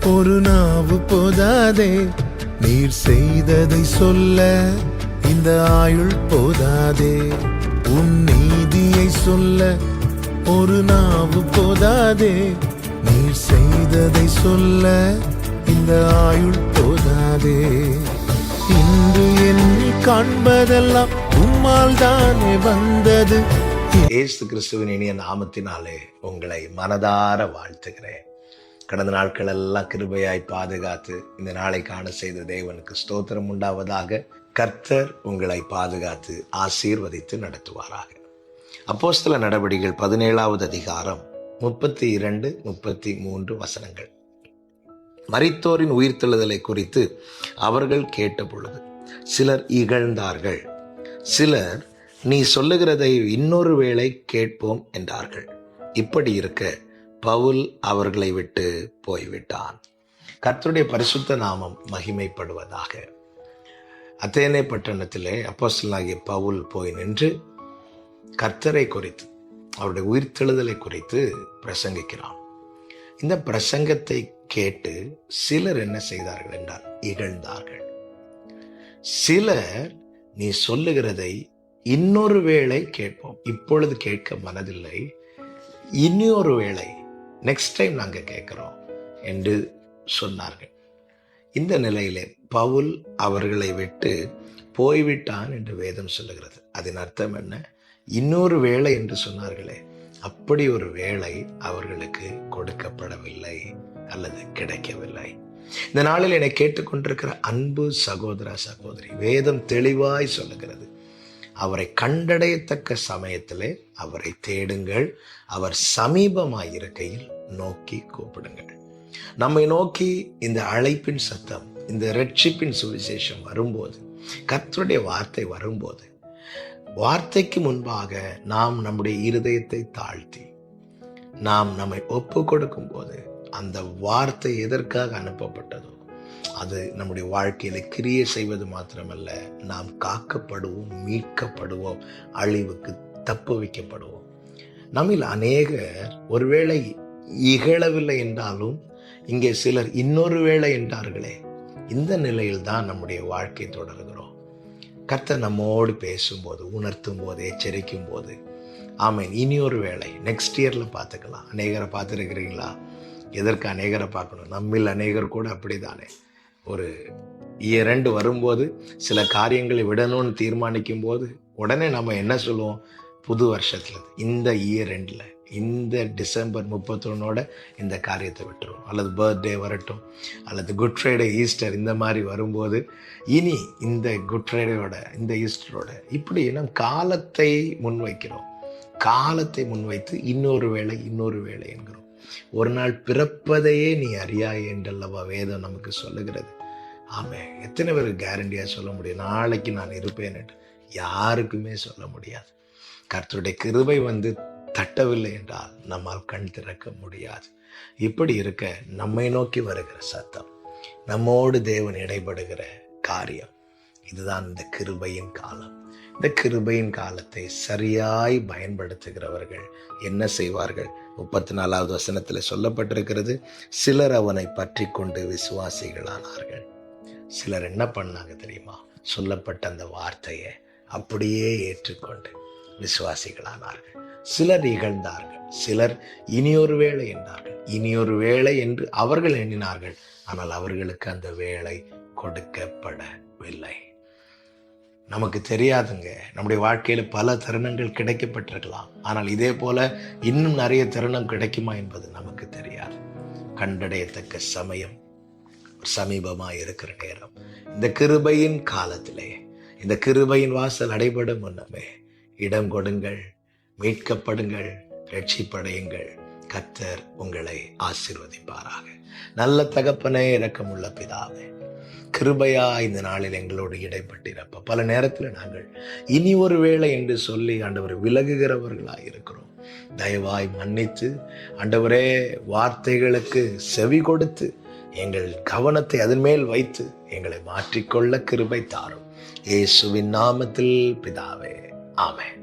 ஒரு நாவு போதாதே, நீர் செய்ததை சொல்ல இந்த ஆயுள் போதாதே. உன் நீதியை சொல்ல ஒரு நாவு போதாதே, நீர் செய்ததை சொல்ல இந்த ஆயுள் போதாதே. இன்று என்னை காண்பதெல்லாம் உம்மால் தானே வந்தது. இயேசு கிறிஸ்துவின் இனிய நாமத்தினாலே உங்களை மனதார வாழ்த்துகிறேன். கடந்த நாட்கள் எல்லாம் கிருபையாய் பாதுகாத்து இந்த நாளை காண செய்த தேவனுக்கு ஸ்தோத்திரம் உண்டாவதாக. கர்த்தர் உங்களை பாதுகாத்து ஆசீர்வதித்து நடத்துவாராக. அப்போஸ்தல நடவடிக்கைகள் 17வது அதிகாரம் 32, 33 வசனங்கள். மரித்தோரின் உயிர்த்தெழுதலை குறித்து அவர்கள் கேட்ட பொழுது சிலர் இகழ்ந்தார்கள், சிலர் நீ சொல்லுகிறதை இன்னொரு வேளை கேட்போம் என்றார்கள். இப்படி இருக்க பவுல் அவர்களை விட்டு போய்விட்டான். கர்த்தருடைய பரிசுத்த நாமம் மகிமைப்படுவதாக. அத்தேனே பட்டணத்திலே அப்போஸ்தலனாகிய பவுல் போய் நின்று கர்த்தரை குறித்து, அவருடைய உயிர்த்தெழுதலை குறித்து பிரசங்கிக்கிறான். இந்த பிரசங்கத்தை கேட்டு சிலர் என்ன செய்தார்கள் என்றால் இகழ்ந்தார்கள். சிலர் நீ சொல்லுகிறதை இன்னொரு வேளை கேட்போம், இப்பொழுது கேட்க மனதில்லை, இன்னொரு வேளை நெக்ஸ்ட் டைம் நாங்கள் கேட்கிறோம் என்று சொன்னார்கள். இந்த நிலையிலே பவுல் அவர்களை விட்டு போய்விட்டான் என்று வேதம் சொல்லுகிறது. அதன் அர்த்தம் என்ன? இன்னொரு வேளை என்று சொன்னார்களே, அப்படி ஒரு வேளை அவர்களுக்கு கொடுக்கப்படவில்லை அல்லது கிடைக்கவில்லை. இந்த நாளில் என்னை கேட்டுக்கொண்டிருக்கிற அன்பு சகோதர சகோதரி, வேதம் தெளிவாய் சொல்லுகிறது, அவரை கண்டடையத்தக்க சமயத்திலே அவரை தேடுங்கள், அவர் சமீபமாயிருக்கையில் நோக்கி கூப்பிடுங்கள். நம்மை நோக்கி இந்த அழைப்பின் சத்தம், இந்த இரட்சிப்பின் சுவிசேஷம் வரும்போது, கர்த்தருடைய வார்த்தை வரும்போது, வார்த்தைக்கு முன்பாக நாம் நம்முடைய இருதயத்தை தாழ்த்தி நாம் நம்மை ஒப்பு கொடுக்கும் போது, அந்த வார்த்தை எதற்காக அனுப்பப்பட்டதோ அது நம்முடைய வாழ்க்கையில கிரியை செய்வது மாத்திரமல்ல, நாம் காக்கப்படுவோம், மீட்கப்படுவோம், அழிவுக்கு தப்பு வைக்கப்படுவோம். நம்மில் அநேகர் ஒருவேளை இகழவில்லை என்றாலும் இங்கே சிலர் இன்னொரு வேளை என்றார்களே. இந்த நிலையில் தான் நம்முடைய வாழ்க்கை தொடர்கிறோம். கர்த்தர் நம்மோடு பேசும்போது, உணர்த்தும் போது, எச்சரிக்கும் போது, ஆமேன், இனி ஒரு வேளை நெக்ஸ்ட் இயர்ல பார்த்துக்கலாம். அநேகரை பார்த்துருக்கிறீங்களா? எதற்கு அநேகரை பார்க்கணும்? நம்மில் அநேகர் கூட அப்படித்தானே. ஒரு இயர் எண்டு வரும்போது சில காரியங்களை விடணும்னு தீர்மானிக்கும் போது உடனே நம்ம என்ன சொல்லுவோம்? புது வருஷத்துல இந்த இயர் எண்டில், இந்த டிசம்பர் 31 இந்த காரியத்தை விட்டுரும், அல்லது பர்த்டே வரட்டும், அல்லது குட் ஃப்ரைடே, ஈஸ்டர், இந்த மாதிரி வரும்போது இனி இந்த குட் ஃப்ரைடேயோட, இந்த ஈஸ்டரோட, இப்படி நம் காலத்தை முன்வைக்கிறோம். காலத்தை முன்வைத்து இன்னொரு வேளை, இன்னொரு வேளை என்கிறோம். ஒரு நாள் பிறப்பதையே நீ அறியாய் என்றல்லவா வேதம் நமக்கு சொல்லுகிறது. ஆமே, எத்தனை பேர் கேரண்டியா சொல்ல முடியும் நாளைக்கு நான் இருப்பேன் என்று? யாருக்குமே சொல்ல முடியாது. கர்த்தருடைய கிருபை வந்து தட்டவில்லை என்றால் நம்மால் கண் திறக்க முடியாது. இப்படி இருக்க நம்மை நோக்கி வருகிற சத்தம், நம்மோடு தேவன் இடைபடுகிற காரியம், இதுதான் இந்த கிருபையின் காலம். இந்த கிருபையின் காலத்தை சரியாய் பயன்படுத்துகிறவர்கள் என்ன செய்வார்கள்? 34வது வசனத்தில் சொல்லப்பட்டிருக்கிறது, சிலர் அவனை பற்றி கொண்டு விசுவாசிகளானார்கள். சிலர் என்ன பண்ணாங்க தெரியுமா? சொல்லப்பட்ட அந்த வார்த்தையை அப்படியே ஏற்றுக்கொண்டு விசுவாசிகளானார்கள். சிலர் இகழ்ந்தார்கள், சிலர் இனியொரு வேளை என்றார்கள். இனியொரு வேளை என்று அவர்கள் எண்ணினார்கள், ஆனால் அவர்களுக்கு அந்த வேளை கொடுக்கப்படவில்லை. நமக்கு தெரியாதுங்க, நம்முடைய வாழ்க்கையில பல தருணங்கள் கிடைக்கப்பட்டிருக்கலாம், ஆனால் இதே போல இன்னும் நிறைய தருணம் கிடைக்குமா என்பது நமக்கு தெரியாது. கண்டடையத்தக்க சமயம் சமீபமாக இருக்கிற நேரம், இந்த கிருபையின் காலத்திலே, இந்த கிருபையின் வாசல் அடைபடும் முன்னமே இடம் கொடுங்கள், மீட்கப்படுங்கள், ரட்சிப்படையுங்கள். கர்த்தர் உங்களை ஆசீர்வதிப்பாராக. நல்ல தகப்பனே, இரக்கமுள்ள பிதாவே, கிருபையா இந்த நாளில் எங்களோடு இடைப்பட்டிருப்ப பல நேரத்தில் நாங்கள் இனி ஒரு வேளை என்று சொல்லி ஆண்டவர் விலகுகிறவர்களாக இருக்கிறோம். தயவாய் மன்னித்து ஆண்டவரே, வார்த்தைகளுக்கு செவி கொடுத்து எங்கள் கவனத்தை அதன் மேல் வைத்து எங்களை மாற்றிக்கொள்ள கிருபை தாரும். இயேசுவின் நாமத்தில் பிதாவே, ஆமென்.